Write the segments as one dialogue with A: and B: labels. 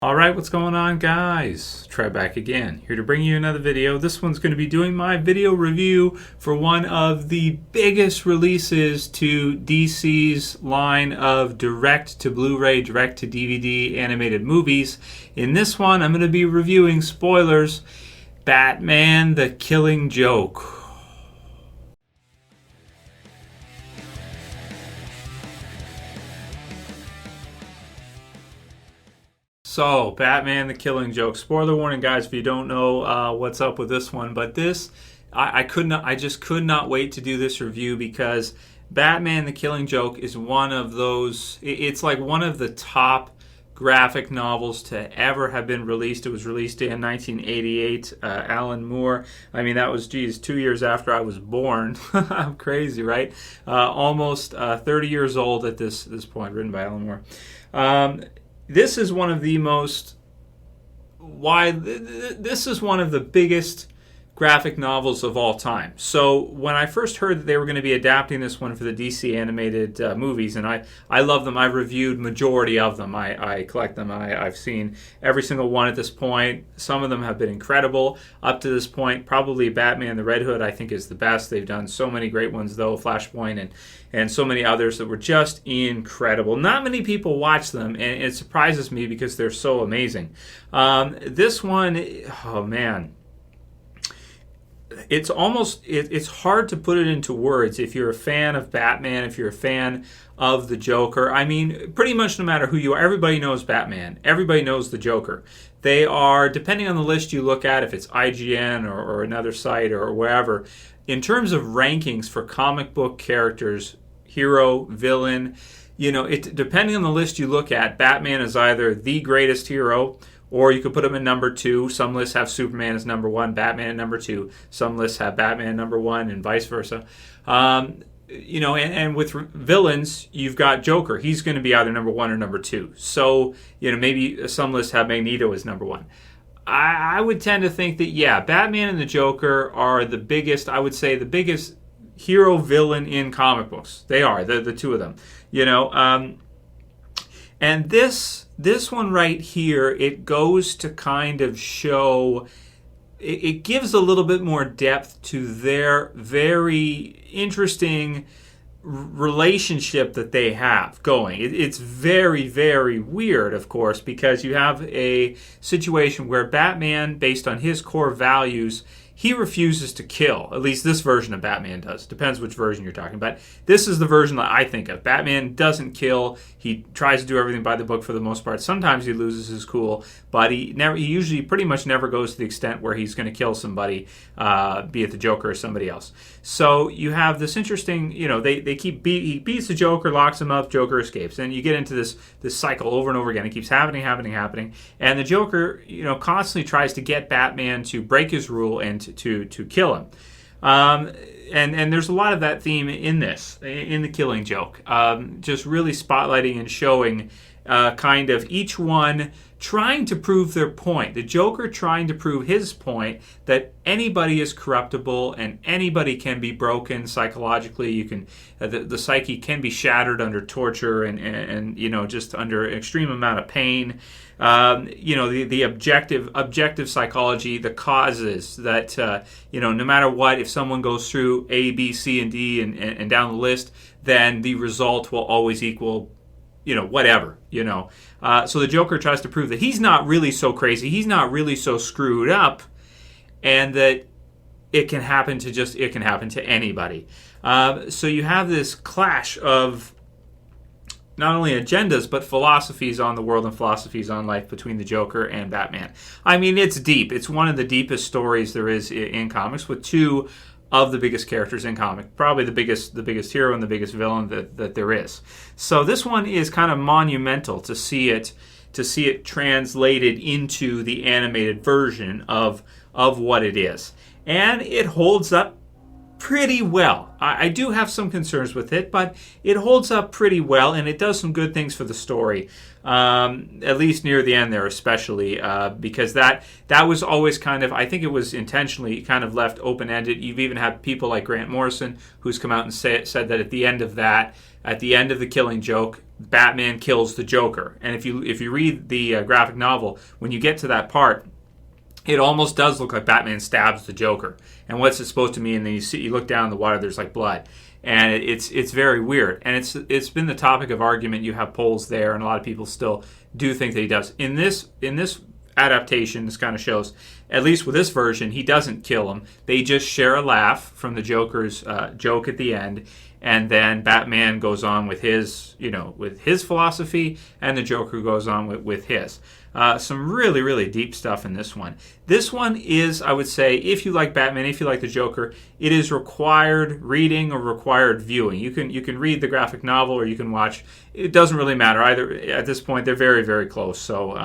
A: Alright, what's going on, guys? Trev back again, here to bring you another video. This one's going to be doing my video review for one of the biggest releases to DC's line of direct to Blu-ray, direct to DVD animated movies. In this one, I'm going to be reviewing, spoilers, Batman the Killing Joke. So, Batman the Killing Joke. Spoiler warning, guys, if you don't know what's up with this one. But this, I just could not wait to do this review because Batman the Killing Joke is one of those, it's like one of the top graphic novels to ever have been released. It was released in 1988. Alan Moore, I mean, that was, 2 years after I was born. I'm crazy, right? Almost 30 years old at this point, written by Alan Moore. This is one of the most this is one of the biggest graphic novels of all time. So when I first heard that they were going to be adapting this one for the DC animated movies, and I love them. I've reviewed majority of them. I collect them. I've seen every single one at this point. Some of them have been incredible up to this point. Probably Batman the Red Hood, I think, is the best. They've done so many great ones, though, Flashpoint and so many others that were just incredible. Not many people watch them, and it surprises me because they're so amazing. This one, oh man, it's hard to put it into words. If you're a fan of Batman, if you're a fan of the Joker, I mean, pretty much no matter who you are, everybody knows Batman. Everybody knows the Joker. They are, depending on the list you look at, if it's IGN or another site or wherever, in terms of rankings for comic book characters, hero, villain, depending on the list you look at, Batman is either the greatest hero, or you could put him in number 2. Some lists have Superman as number 1, Batman at number 2. Some lists have Batman number 1, and vice versa. And with villains, you've got Joker. He's going to be either number 1 or number 2. So, maybe some lists have Magneto as number 1. I would tend to think that, yeah, Batman and the Joker are the biggest, I would say, the biggest hero villain in comic books. They are, the two of them. And this one right here, it goes to kind of show, it gives a little bit more depth to their very interesting relationship that they have going. It's very, very weird, of course, because you have a situation where Batman, based on his core values, he refuses to kill. At least this version of Batman does. Depends which version you're talking about. This is the version that I think of. Batman doesn't kill. He tries to do everything by the book for the most part. Sometimes he loses his cool, but he usually pretty much never goes to the extent where he's going to kill somebody, be it the Joker or somebody else. So you have this interesting, he beats the Joker, locks him up, Joker escapes. And you get into this cycle over and over again. It keeps happening. And the Joker, constantly tries to get Batman to break his rule and to kill him. And there's a lot of that theme in the Killing Joke. Just really spotlighting and showing kind of each one trying to prove their point. The Joker trying to prove his point that anybody is corruptible and anybody can be broken psychologically. You can the psyche can be shattered under torture and just under an extreme amount of pain. The objective psychology, the causes that no matter what, if someone goes through A, B, C, and D and down the list, then the result will always equal whatever, So the Joker tries to prove that he's not really so crazy, he's not really so screwed up, and that it can happen to anybody. So you have this clash of not only agendas, but philosophies on the world and philosophies on life between the Joker and Batman. I mean, it's deep. It's one of the deepest stories there is in comics, with two of the biggest characters in comic, probably the biggest hero and the biggest villain that there is. So this one is kind of monumental to see it translated into the animated version of what it is, and it holds up pretty well. I do have some concerns with it, but it holds up pretty well, and it does some good things for the story. At least near the end there, especially because that was always kind of, I think it was intentionally kind of left open-ended. You've even had people like Grant Morrison who's come out and said that at the end of the Killing Joke, Batman kills the Joker. And if you read the graphic novel, when you get to that part, it almost does look like Batman stabs the Joker. And what's it supposed to mean? And then you look down in the water, there's like blood. And it's very weird. And it's been the topic of argument. You have polls there, and a lot of people still do think that he does. In this adaptation, this kind of shows, at least with this version, he doesn't kill him. They just share a laugh from the Joker's joke at the end. And then Batman goes on with his philosophy, and the Joker goes on with his. Some really, really deep stuff in this one. This one is, I would say, if you like Batman, if you like the Joker, it is required reading or required viewing. You can read the graphic novel or you can watch. It doesn't really matter either. At this point, they're very, very close. So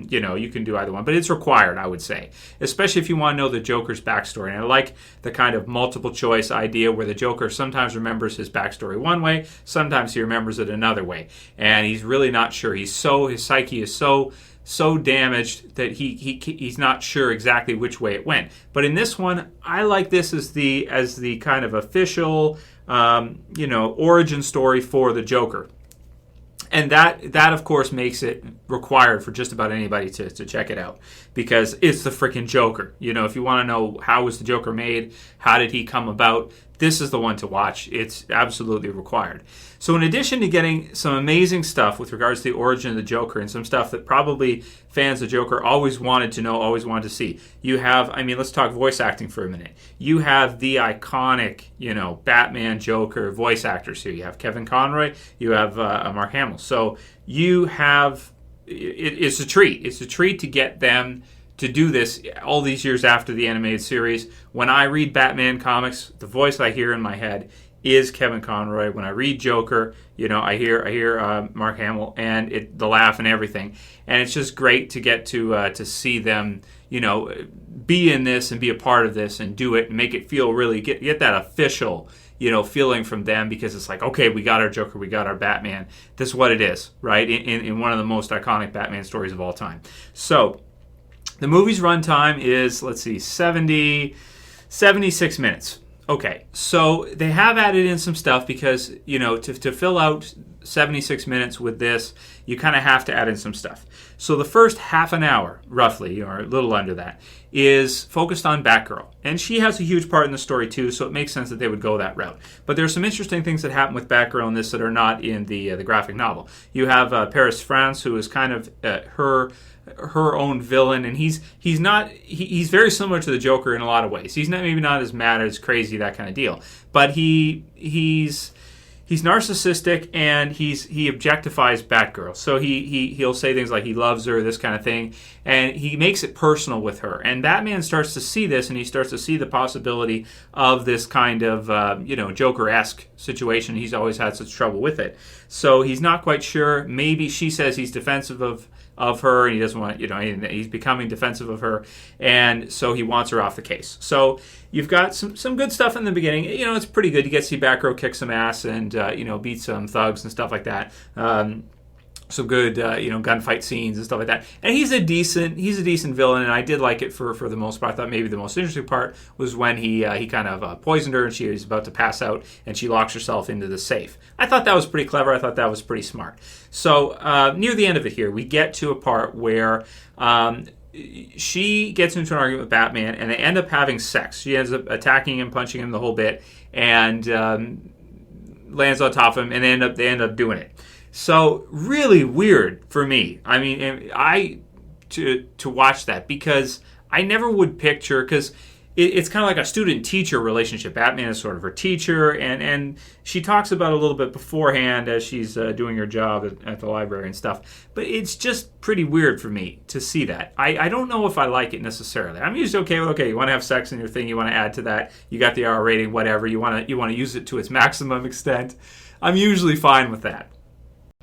A: you can do either one, but it's required, I would say, especially if you want to know the Joker's backstory. And I like the kind of multiple choice idea where the Joker sometimes remembers his backstory one way, sometimes he remembers it another way, and he's really not sure. His psyche is so damaged that he's not sure exactly which way it went. But in this one, I like this as the kind of official origin story for the Joker. And that of course makes it required for just about anybody to check it out, because it's the freaking Joker. If you want to know how was the Joker made, how did he come about, this is the one to watch. It's absolutely required. So in addition to getting some amazing stuff with regards to the origin of the Joker and some stuff that probably fans of Joker always wanted to know, always wanted to see, you have, let's talk voice acting for a minute. You have the iconic, Batman Joker voice actors here. You have Kevin Conroy, you have Mark Hamill. So you have, it's a treat. It's a treat to get them to do this all these years after the animated series. When I read Batman comics, the voice I hear in my head is Kevin Conroy. When I read Joker, I hear Mark Hamill and the laugh and everything. And it's just great to get to see them, be in this and be a part of this and do it and make it feel really get that official, feeling from them, because it's like, okay, we got our Joker, we got our Batman. This is what it is, right? In one of the most iconic Batman stories of all time. So the movie's runtime is, 76 minutes. Okay, so they have added in some stuff because, to fill out 76 minutes with this, you kind of have to add in some stuff. So the first half an hour, roughly, or a little under that, is focused on Batgirl. And she has a huge part in the story, too, so it makes sense that they would go that route. But there's some interesting things that happen with Batgirl in this that are not in the graphic novel. You have Paris France, who is kind of her own villain, and he's very similar to the Joker in a lot of ways. He's maybe not as mad, as crazy, that kind of deal, but he's narcissistic, and he objectifies Batgirl. So he'll say things like he loves her, this kind of thing, and he makes it personal with her. And Batman starts to see this, and he starts to see the possibility of this kind of Joker-esque situation. He's always had such trouble with it, so he's not quite sure. Maybe she says he's defensive of her, and he doesn't want, he's becoming defensive of her, and so he wants her off the case. So you've got some good stuff in the beginning. It's pretty good. You get to see Batgirl kick some ass and beat some thugs and stuff like that. Some good gunfight scenes and stuff like that. And he's a decent villain, and I did like it for the most part. I thought maybe the most interesting part was when he kind of poisoned her, and she was about to pass out, and she locks herself into the safe. I thought that was pretty clever. I thought that was pretty smart. So near the end of it here, we get to a part where she gets into an argument with Batman, and they end up having sex. She ends up attacking him, punching him the whole bit, and lands on top of him, and they end up doing it. So really weird for me. To watch that, because I never would picture, because it's kind of like a student-teacher relationship. Batman is sort of her teacher, and she talks about it a little bit beforehand as she's doing her job at the library and stuff. But it's just pretty weird for me to see that. I don't know if I like it necessarily. I'm usually okay with, you want to have sex in your thing, you want to add to that, you got the R rating, whatever, you want to use it to its maximum extent. I'm usually fine with that.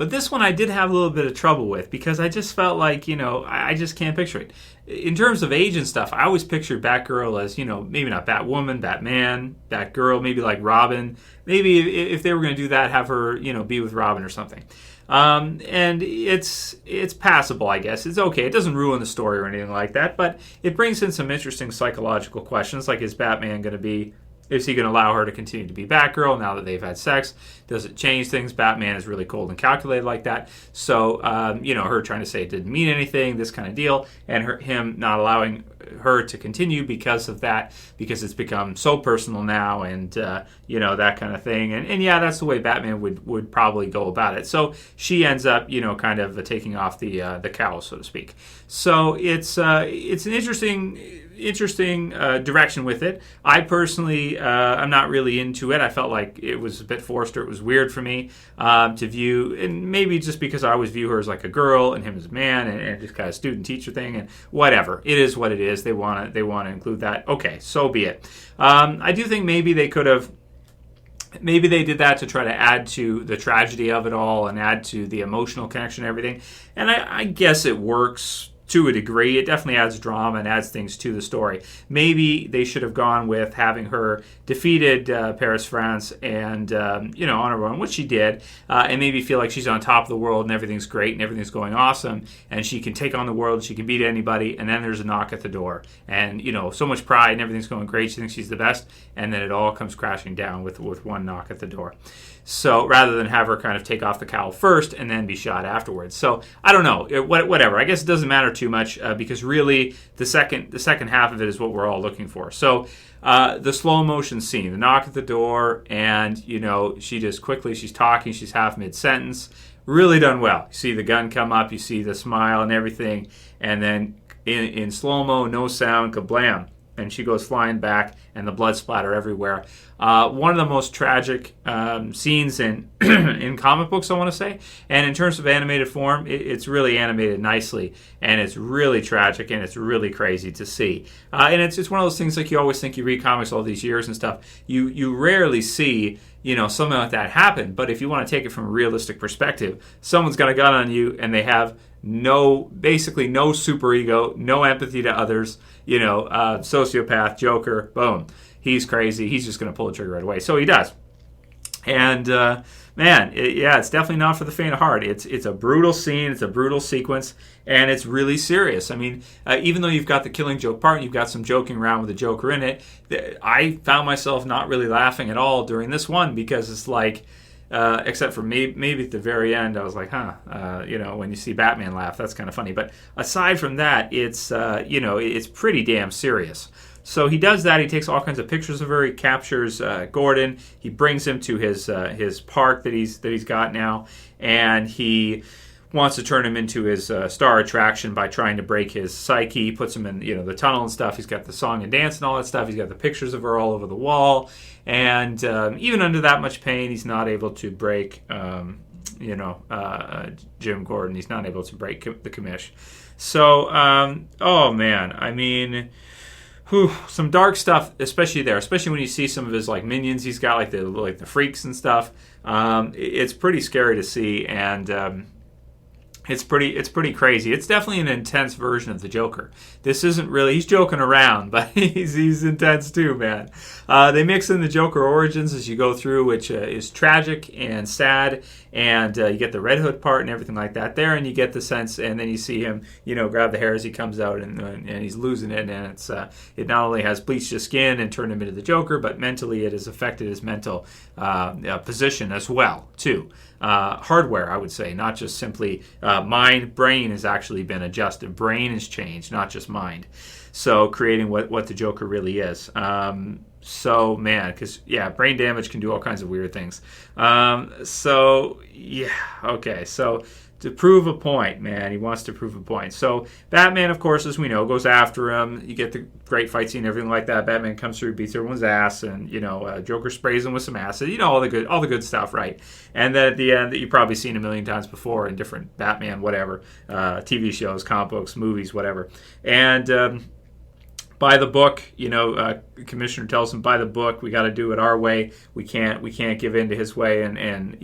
A: But this one I did have a little bit of trouble with because I just felt like, I just can't picture it. In terms of age and stuff, I always pictured Batgirl as, maybe not Batwoman, Batman, Batgirl, maybe like Robin. Maybe if they were going to do that, have her, be with Robin or something. And it's passable, I guess. It's okay. It doesn't ruin the story or anything like that, but it brings in some interesting psychological questions, like is Batman going to be... Is he going to allow her to continue to be Batgirl now that they've had sex? Does it change things? Batman is really cold and calculated like that. So, her trying to say it didn't mean anything, this kind of deal, and him not allowing her to continue because of that, because it's become so personal now, and, that kind of thing. And yeah, that's the way Batman would probably go about it. So she ends up, kind of taking off the cowl, so to speak. So it's an interesting direction with it. I personally, I'm not really into it. I felt like it was a bit forced, or it was weird for me to view, and maybe just because I always view her as like a girl and him as a man, and just kind of student-teacher thing, and whatever. It is what it is. They want to include that. Okay, so be it. I do think maybe they could have. Maybe they did that to try to add to the tragedy of it all and add to the emotional connection and everything. And I guess it works to a degree. It definitely adds drama and adds things to the story. Maybe they should have gone with having her defeated Paris, France, and, on her own, which she did, and maybe feel like she's on top of the world and everything's great and everything's going awesome, and she can take on the world, she can beat anybody, and then there's a knock at the door. And, so much pride and everything's going great, she thinks she's the best, and then it all comes crashing down with one knock at the door. So rather than have her kind of take off the cowl first and then be shot afterwards. So I don't know, whatever. I guess it doesn't matter too much because really the second half of it is what we're all looking for. So the slow motion scene, the knock at the door, and she just quickly, she's talking, she's half mid-sentence, really done well. You see the gun come up, you see the smile and everything, and then in slow-mo, no sound, kablam. And she goes flying back, and the blood splatter everywhere. One of the most tragic scenes in in comic books, I want to say. And in terms of animated form, it's really animated nicely, and it's really tragic, and it's really crazy to see. And it's one of those things like you always think you read comics all these years and stuff. You rarely see something like that happen. But if you want to take it from a realistic perspective, someone's got a gun on you, and they have basically no superego, no empathy to others, sociopath, Joker, boom. He's crazy. He's just going to pull the trigger right away. So he does. And, it's definitely not for the faint of heart. It's a brutal scene. It's a brutal sequence. And it's really serious. I mean, even though you've got the Killing Joke part and you've got some joking around with the Joker in it, I found myself not really laughing at all during this one because it's like, except for maybe at the very end, I was like, when you see Batman laugh, that's kind of funny. But aside from that, it's, it's pretty damn serious. So he does that. He takes all kinds of pictures of her. He captures Gordon. He brings him to his park that he's got now, and he wants to turn him into his star attraction by trying to break his psyche. He puts him in the tunnel and stuff. He's got the song and dance and all that stuff. He's got the pictures of her all over the wall, and even under that much pain, he's not able to break Jim Gordon. He's not able to break the commish. So, oh man, I mean, some dark stuff, especially when you see some of his like minions. He's got like the freaks and stuff. It's pretty scary to see, and it's pretty crazy. It's definitely an intense version of the Joker. This isn't really, he's joking around, but he's intense too, man. They mix in the Joker origins as you go through, which is tragic and sad, and you get the Red Hood part and everything like that there, and you get the sense, and then you see him, grab the hair as he comes out, and he's losing it, and it not only has bleached his skin and turned him into the Joker, but mentally it has affected his mental position as well, too. Hardware, I would say, not just simply mind. Brain has actually been adjusted. Brain has changed, not just mind. So creating what the Joker really is. So, man, because, brain damage can do all kinds of weird things. So to prove a point, man. He wants to prove a point. So Batman, of course, as we know, goes after him. You get the great fight scene and everything like that. Batman comes through, beats everyone's ass, and Joker sprays him with some acid. All the good stuff, right? And then at the end, that you've probably seen a million times before in different Batman, whatever, TV shows, comic books, movies, whatever. And by the book, Commissioner tells him, by the book, we got to do it our way. We can't give in to his way, and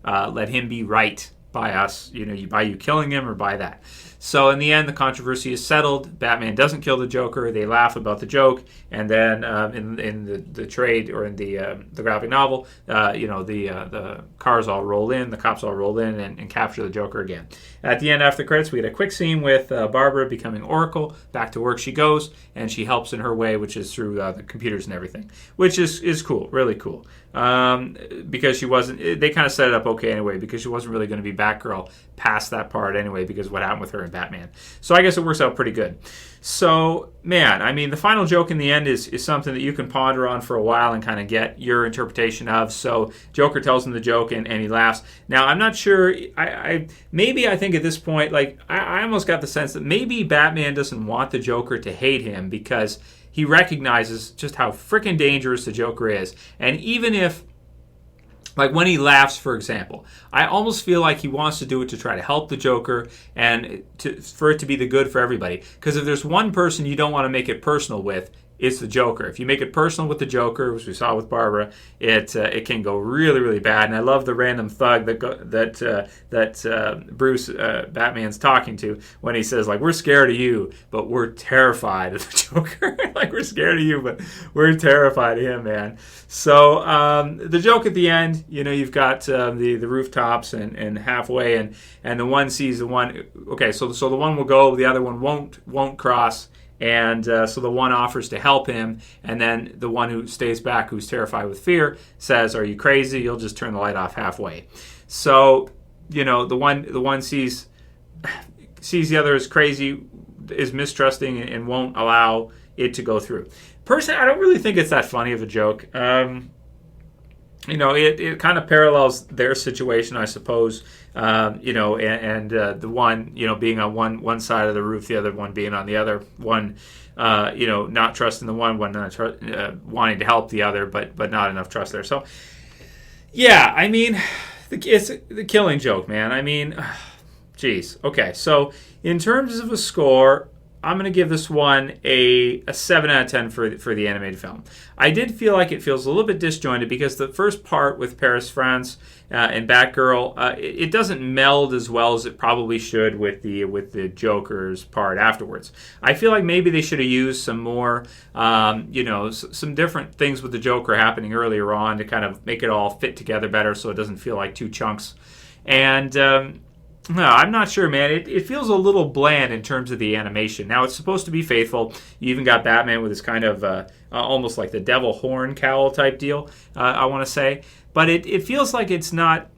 A: let him be right. by us, by you killing him or by that. So in the end, the controversy is settled. Batman doesn't kill the Joker. They laugh about the joke, and then in the trade, or in the graphic novel, the cars all roll in, the cops all roll in and capture the Joker again. At the end, after the credits, we get a quick scene with Barbara becoming Oracle. Back to work she goes, and she helps in her way, which is through the computers and everything, which is cool, really cool. Because she wasn't, they kind of set it up okay anyway, because she wasn't really going to be Batgirl past that part anyway, because of what happened with her in Batman. So I guess it works out pretty good. So, man, I mean, the final joke in the end is something that you can ponder on for a while and kind of get your interpretation of. So Joker tells him the joke, and he laughs. Now, I'm not sure, I think at this point, like, I almost got the sense that maybe Batman doesn't want the Joker to hate him, because he recognizes just how freaking dangerous the Joker is. And even if, like when he laughs, for example, I almost feel like he wants to do it to try to help the Joker and for it to be the good for everybody. Because if there's one person you don't want to make it personal with, it's the Joker. If you make it personal with the Joker, which we saw with Barbara, it can go really, really bad. And I love the random thug that Bruce Batman's talking to when he says, like, we're scared of you, but we're terrified of the Joker. Like, we're scared of you, but we're terrified of him, man. So the joke at the end, you've got the rooftops and halfway, and the one sees the one. Okay, so the one will go, the other one won't cross. And so the one offers to help him, and then the one who stays back, who's terrified with fear, says, "Are you crazy? You'll just turn the light off halfway." So, the one sees the other as crazy, is mistrusting, and won't allow it to go through. Personally, I don't really think it's that funny of a joke. It kind of parallels their situation, I suppose. The one, being on one side of the roof, the other one being on the other. One, not trusting the one not wanting to help the other, but not enough trust there. So, yeah, I mean, it's the Killing Joke, man. I mean, geez. Okay, so in terms of a score, I'm going to give this one a 7 out of 10 for the animated film. I did feel like it feels a little bit disjointed because the first part with Paris, France, and Batgirl, it doesn't meld as well as it probably should with the Joker's part afterwards. I feel like maybe they should have used some more, some different things with the Joker happening earlier on to kind of make it all fit together better, so it doesn't feel like two chunks. And no, I'm not sure, man. It feels a little bland in terms of the animation. Now, it's supposed to be faithful. You even got Batman with his kind of almost like the devil horn cowl type deal, I want to say. But it feels like it's not...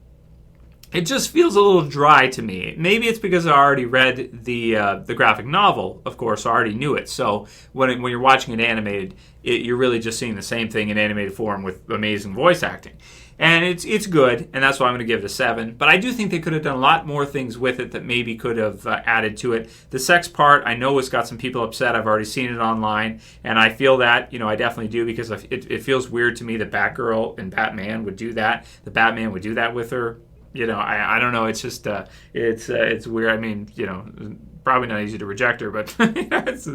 A: It just feels a little dry to me. Maybe it's because I already read the graphic novel, of course. I already knew it. So when you're watching it animated, you're really just seeing the same thing in animated form with amazing voice acting. And it's good, and that's why I'm going to give it a 7. But I do think they could have done a lot more things with it that maybe could have added to it. The sex part, I know it's got some people upset. I've already seen it online, and I feel that, I definitely do, because it feels weird to me that Batgirl and Batman would do that. The Batman would do that with her. I don't know. It's just it's weird. I mean, probably not easy to reject her, but it's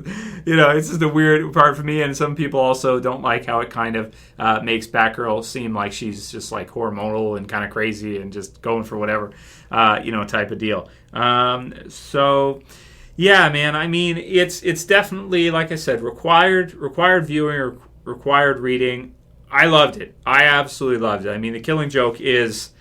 A: just a weird part for me. And some people also don't like how it kind of makes Batgirl seem like she's just like hormonal and kind of crazy and just going for whatever, type of deal. So yeah, man. I mean, it's definitely, like I said, required viewing or required reading. I loved it. I absolutely loved it. I mean, The Killing Joke is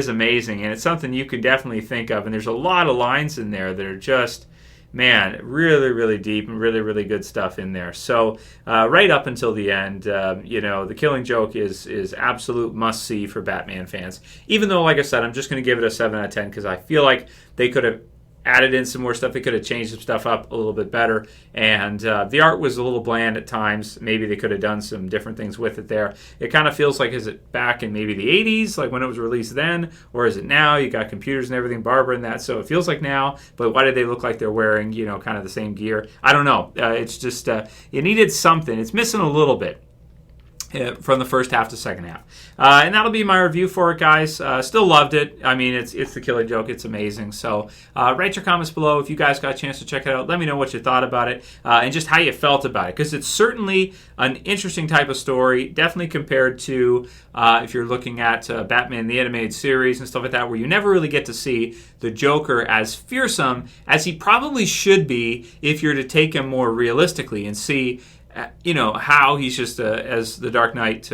A: amazing, and it's something you could definitely think of. And there's a lot of lines in there that are just, man, really, really deep and really, really good stuff in there. So right up until the end, The Killing Joke is absolute must-see for Batman fans. Even though, like I said, I'm just going to give it a 7 out of 10 because I feel like they could have added in some more stuff. They could have changed some stuff up a little bit better. And the art was a little bland at times. Maybe they could have done some different things with it there. It kind of feels like, is it back in maybe the 80s, like when it was released then? Or is it now? You got computers and everything, Barbara and that. So it feels like now. But why did they look like they're wearing, kind of the same gear? I don't know. It's just, it needed something. It's missing a little bit. from the first half to second half. And that'll be my review for it, guys. Still loved it. I mean, it's the Killing Joke. It's amazing. So write your comments below if you guys got a chance to check it out. Let me know what you thought about it and just how you felt about it, because it's certainly an interesting type of story, definitely compared to if you're looking at Batman the Animated Series and stuff like that, where you never really get to see the Joker as fearsome as he probably should be if you're to take him more realistically and see how he's just, as the Dark Knight,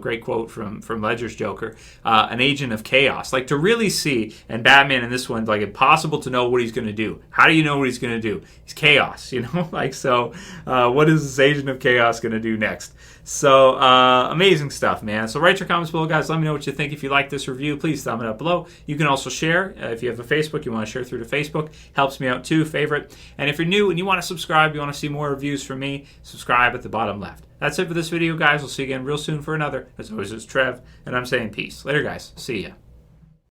A: great quote from Ledger's Joker, an agent of chaos. Like, to really see, and Batman in this one, like, impossible to know what he's going to do. How do you know what he's going to do? He's chaos, what is this agent of chaos going to do next? So, amazing stuff, man. So write your comments below, guys. Let me know what you think. If you like this review, please thumb it up below. You can also share. If you have a Facebook, you want to share through to Facebook. Helps me out too, favorite. And if you're new and you want to subscribe, you want to see more reviews from me, subscribe at the bottom left. That's it for this video, guys. We'll see you again real soon for another. As always, it's Trev, and I'm saying peace. Later, guys. See ya.